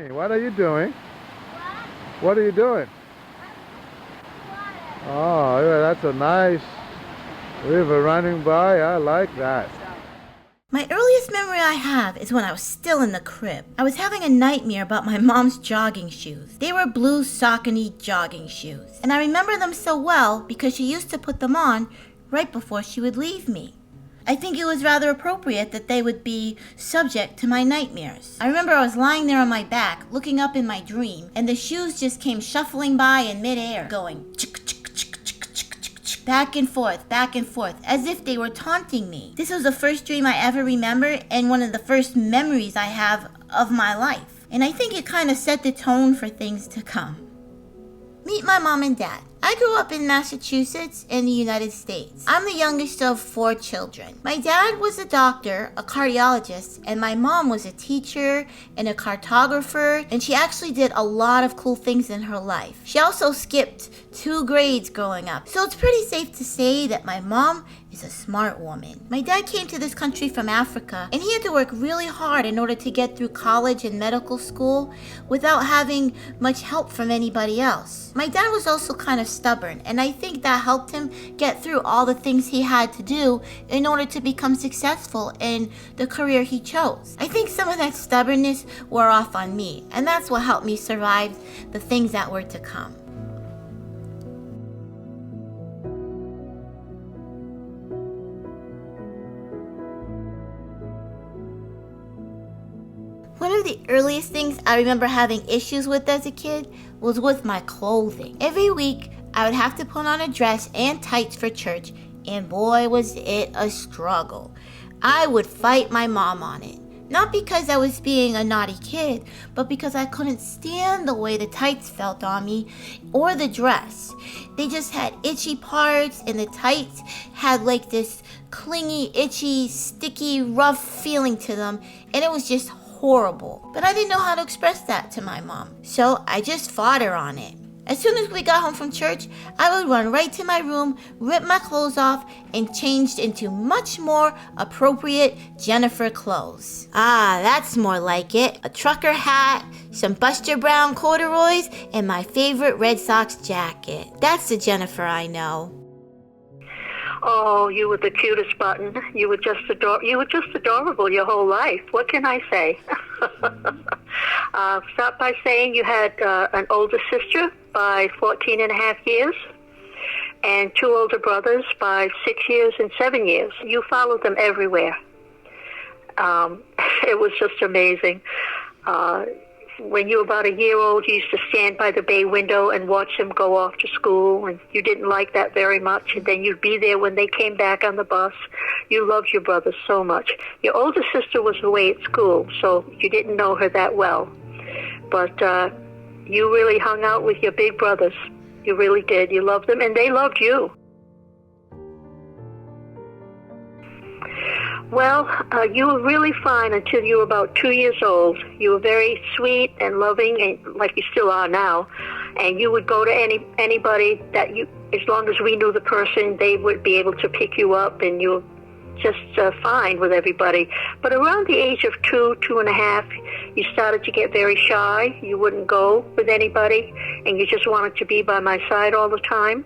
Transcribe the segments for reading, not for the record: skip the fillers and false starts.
What are you doing? What are you doing? Oh, yeah, that's a nice river running by. I like that. My earliest memory I have is when I was still in the crib. I was having a nightmare about my mom's jogging shoes. They were blue Saucony jogging shoes, and I remember them so well because she used to put them on right before she would leave me. I think it was rather appropriate that they would be subject to my nightmares. I remember I was lying there on my back, looking up in my dream, and the shoes just came shuffling by in midair, going chick, chick, chick, chick, chick, chick, chick, back and forth, as if they were taunting me. This was the first dream I ever remember, and one of the first memories I have of my life. And I think it kind of set the tone for things to come. Meet my mom and dad. I grew up in Massachusetts in the United States. I'm the youngest of 4 children. My dad was a doctor, a cardiologist, and my mom was a teacher and a cartographer, and she actually did a lot of cool things in her life. She also skipped 2 grades growing up, so it's pretty safe to say that my mom is a smart woman. My dad came to this country from Africa, and he had to work really hard in order to get through college and medical school without having much help from anybody else. My dad was also kind of stubborn, and I think that helped him get through all the things he had to do in order to become successful in the career he chose. I think some of that stubbornness wore off on me, and that's what helped me survive the things that were to come. One of the earliest things I remember having issues with as a kid was with my clothing. Every week, I would have to put on a dress and tights for church, and boy was it a struggle. I would fight my mom on it. Not because I was being a naughty kid, but because I couldn't stand the way the tights felt on me or the dress. They just had itchy parts, and the tights had like this clingy, itchy, sticky, rough feeling to them, and it was just horrible. But I didn't know how to express that to my mom, so I just fought her on it. As soon as we got home from church, I would run right to my room, rip my clothes off, and changed into much more appropriate Jennifer clothes. Ah, that's more like it. A trucker hat, some Buster Brown corduroys, and my favorite Red Sox jacket. That's the Jennifer I know. Oh, you were the cutest button. You were just adorable your whole life. What can I say? Start by saying you had an older sister by 14 and a half years and 2 older brothers by 6 years and 7 years. You followed them everywhere. It was just amazing. When you were about a year old, you used to stand by the bay window and watch them go off to school, and you didn't like that very much, and then you'd be there when they came back on the bus. You loved your brothers so much. Your older sister was away at school, so you didn't know her that well, but you really hung out with your big brothers. You really did. You loved them, and they loved you. Well, you were really fine until you were about 2 years old. You were very sweet and loving, and like you still are now. And you would go to anybody that you, as long as we knew the person, they would be able to pick you up, and you were just fine with everybody. But around the age of 2, 2.5, you started to get very shy. You wouldn't go with anybody, and you just wanted to be by my side all the time.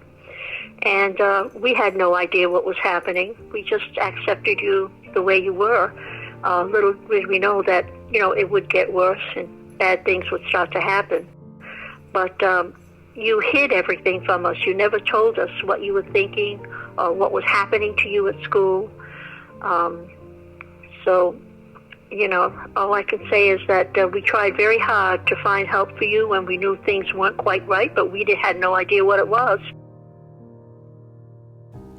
And we had no idea what was happening. We just accepted you the way you were. Little did we know that, it would get worse and bad things would start to happen. But you hid everything from us. You never told us what you were thinking or what was happening to you at school. So, all I can say is that we tried very hard to find help for you when we knew things weren't quite right, but we had no idea what it was.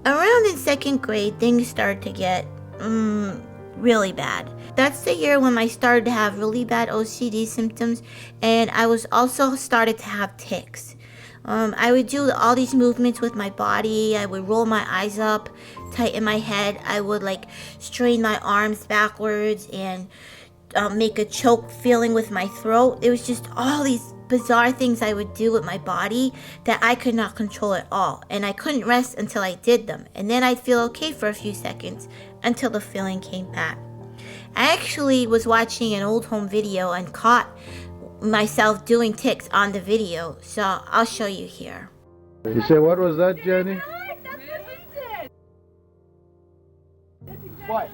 Around in 2nd grade, things started to get really bad. That's the year when I started to have really bad OCD symptoms, and I was also started to have tics. I would do all these movements with my body. I would roll my eyes up, tighten my head. I would strain my arms backwards and make a choke feeling with my throat. It was just all these bizarre things I would do with my body that I could not control at all, and I couldn't rest until I did them, and then I'd feel okay for a few seconds until the feeling came back. I actually was watching an old home video and caught myself doing ticks on the video, so I'll show you here. You say, what was that, Jenny? What?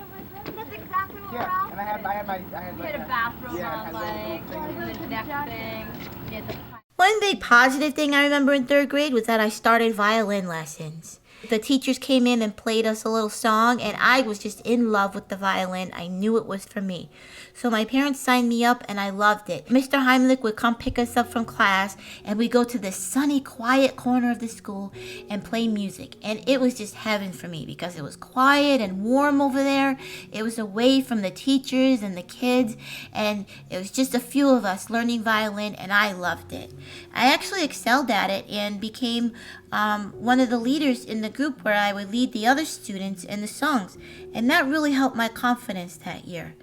That's exactly what Yeah, and I had you had a bathrobe on, like, the neck thing. You had the... One big positive thing I remember in 3rd grade was that I started violin lessons. The teachers came in and played us a little song, and I was just in love with the violin. I knew it was for me. So my parents signed me up, and I loved it. Mr. Heimlich would come pick us up from class, and we'd go to this sunny, quiet corner of the school and play music. And it was just heaven for me because it was quiet and warm over there. It was away from the teachers and the kids, and it was just a few of us learning violin, and I loved it. I actually excelled at it and became one of the leaders in the group where I would lead the other students in the songs, and that really helped my confidence that year.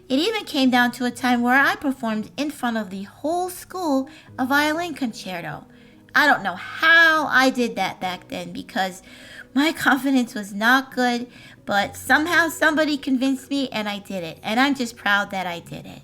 It even came down to a time where I performed in front of the whole school a violin concerto. I don't know how I did that back then because my confidence was not good, but somehow somebody convinced me and I did it, and I'm just proud that I did it.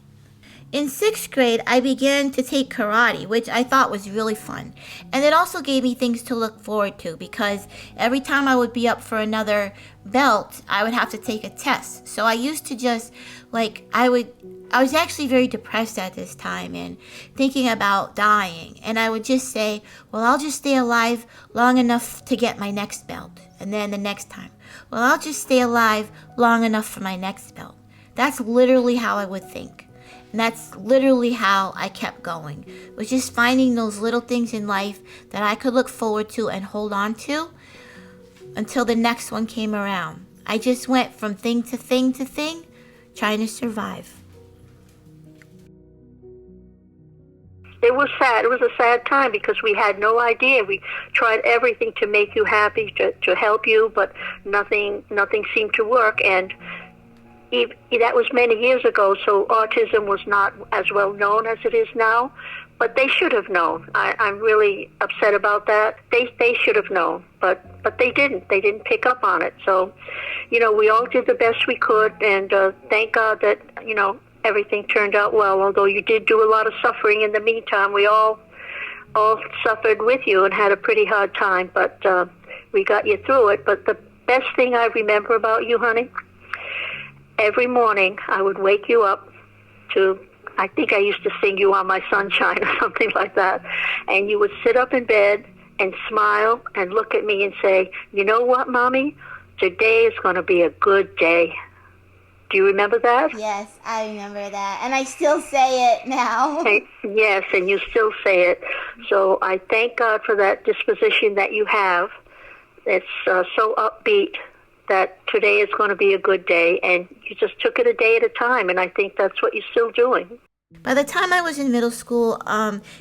In 6th grade, I began to take karate, which I thought was really fun. And it also gave me things to look forward to because every time I would be up for another belt, I would have to take a test. So I used to just, I was actually very depressed at this time and thinking about dying. And I would just say, well, I'll just stay alive long enough to get my next belt. And then the next time, well, I'll just stay alive long enough for my next belt. That's literally how I would think. And that's literally how I kept going, was just finding those little things in life that I could look forward to and hold on to until the next one came around. I just went from thing to thing to thing, trying to survive. It was sad. It was a sad time because we had no idea. We tried everything to make you happy, to help you, but nothing seemed to work. And that was many years ago, so autism was not as well known as it is now. But they should have known. I'm really upset about that. They should have known, but they didn't. They didn't pick up on it. So, we all did the best we could, and thank God that, everything turned out well, although you did do a lot of suffering in the meantime. We all suffered with you and had a pretty hard time, but we got you through it. But the best thing I remember about you, honey, every morning I would wake you up to, I think I used to sing you On My Sunshine or something like that, and you would sit up in bed and smile and look at me and say, you know what, Mommy? Today is going to be a good day. Do you remember that? Yes, I remember that, and I still say it now. Yes, and you still say it. So I thank God for that disposition that you have. It's so upbeat that today is going to be a good day, and you just took it a day at a time, and I think that's what you're still doing. By the time I was in middle school,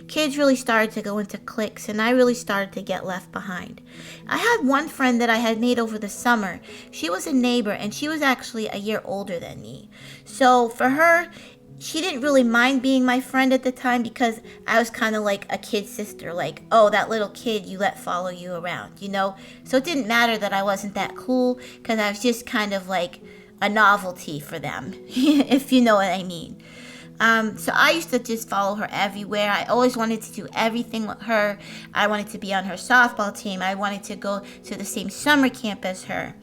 kids really started to go into cliques, and I really started to get left behind. I had one friend that I had made over the summer. She was a neighbor, and she was actually a year older than me. So for her, she didn't really mind being my friend at the time because I was kind of like a kid sister, like, oh, that little kid you let follow you around, So it didn't matter that I wasn't that cool because I was just kind of like a novelty for them, if you know what I mean. So I used to just follow her everywhere. I always wanted to do everything with her. I wanted to be on her softball team. I wanted to go to the same summer camp as her.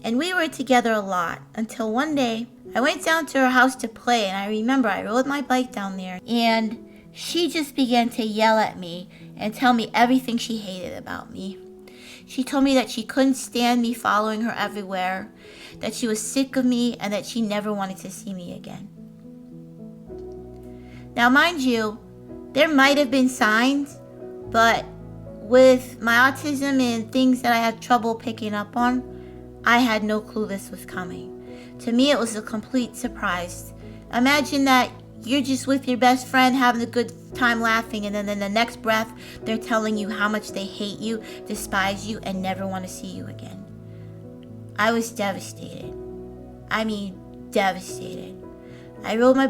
And we were together a lot until one day I went down to her house to play, and I remember I rode my bike down there, and she just began to yell at me and tell me everything she hated about me. She told me that she couldn't stand me following her everywhere, that she was sick of me, and that she never wanted to see me again. Now, mind you, there might have been signs, but with my autism and things that I had trouble picking up on, I had no clue this was coming. To me, it was a complete surprise. Imagine that you're just with your best friend having a good time laughing, and then in the next breath, they're telling you how much they hate you, despise you, and never want to see you again. I was devastated. I mean, devastated. I rode my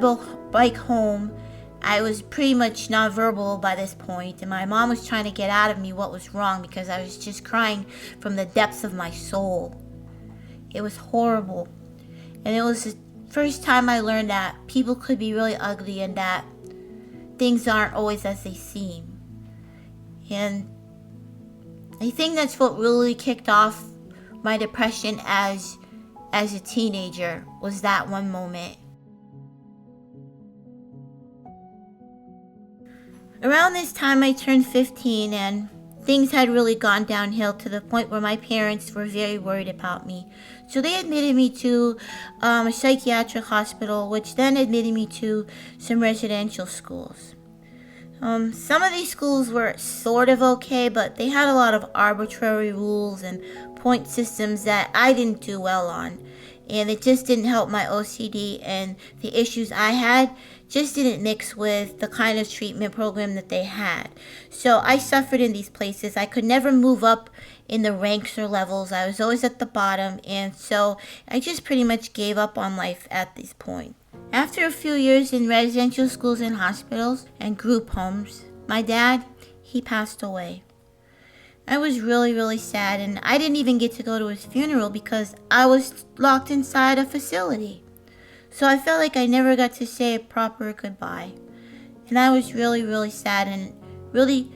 bike home. I was pretty much nonverbal by this point, and my mom was trying to get out of me what was wrong because I was just crying from the depths of my soul. It was horrible. And it was the first time I learned that people could be really ugly and that things aren't always as they seem. And I think that's what really kicked off my depression as a teenager, was that one moment. Around this time I turned 15 and things had really gone downhill to the point where my parents were very worried about me. So they admitted me to a psychiatric hospital, which then admitted me to some residential schools. Some of these schools were sort of okay, but they had a lot of arbitrary rules and point systems that I didn't do well on. And it just didn't help my OCD, and the issues I had just didn't mix with the kind of treatment program that they had. So I suffered in these places. I could never move up in the ranks or levels. I was always at the bottom, and so I just pretty much gave up on life at this point. After a few years in residential schools and hospitals and group homes, my dad, he passed away. I was really, really sad, and I didn't even get to go to his funeral because I was locked inside a facility. So I felt like I never got to say a proper goodbye. And I was really, really sad, and really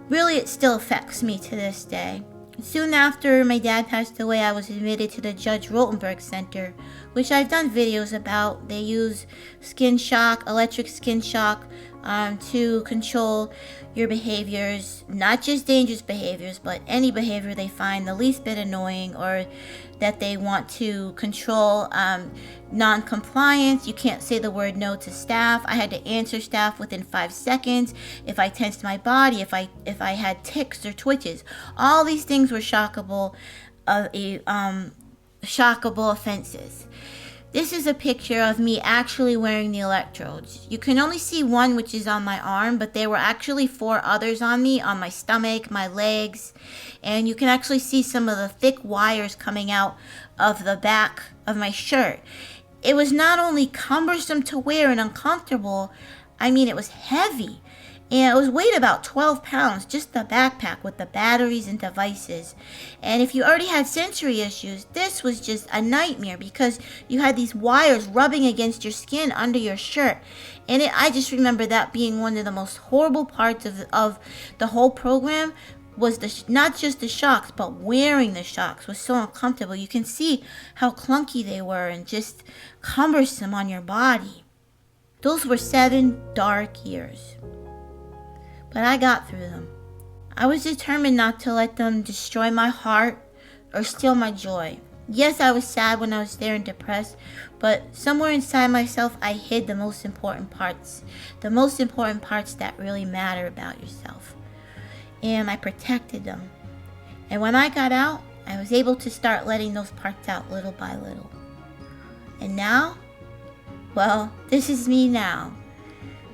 really it still affects me to this day. Soon after my dad passed away, I was admitted to the Judge Rotenberg Center, which I've done videos about. They use skin shock, electric skin shock, to control your behaviors, not just dangerous behaviors, but any behavior they find the least bit annoying or that they want to control. Non-compliance, you can't say the word no to staff. I had to answer staff within 5 seconds. If I tensed my body, if I had tics or twitches, all these things were shockable offenses. This is a picture of me actually wearing the electrodes. You can only see one, which is on my arm, but there were actually 4 others on me, on my stomach, my legs, and you can actually see some of the thick wires coming out of the back of my shirt. It was not only cumbersome to wear and uncomfortable, it was heavy. And it weighed about 12 pounds, just the backpack with the batteries and devices. And if you already had sensory issues, this was just a nightmare because you had these wires rubbing against your skin under your shirt. And I just remember that being one of the most horrible parts of the whole program was not just the shocks, but wearing the shocks was so uncomfortable. You can see how clunky they were and just cumbersome on your body. Those were 7 dark years. But I got through them. I was determined not to let them destroy my heart or steal my joy. Yes, I was sad when I was there and depressed, but somewhere inside myself I hid the most important parts that really matter about yourself. And I protected them. And when I got out, I was able to start letting those parts out little by little. And now, well, this is me now.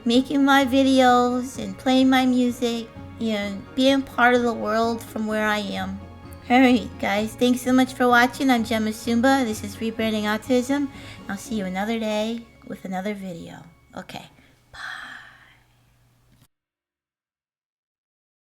Making my videos and playing my music and being part of the world from where I am. Alright guys, thanks so much for watching. I'm Jen Msumba. This is Rebranding Autism. I'll see you another day with another video. Okay, bye.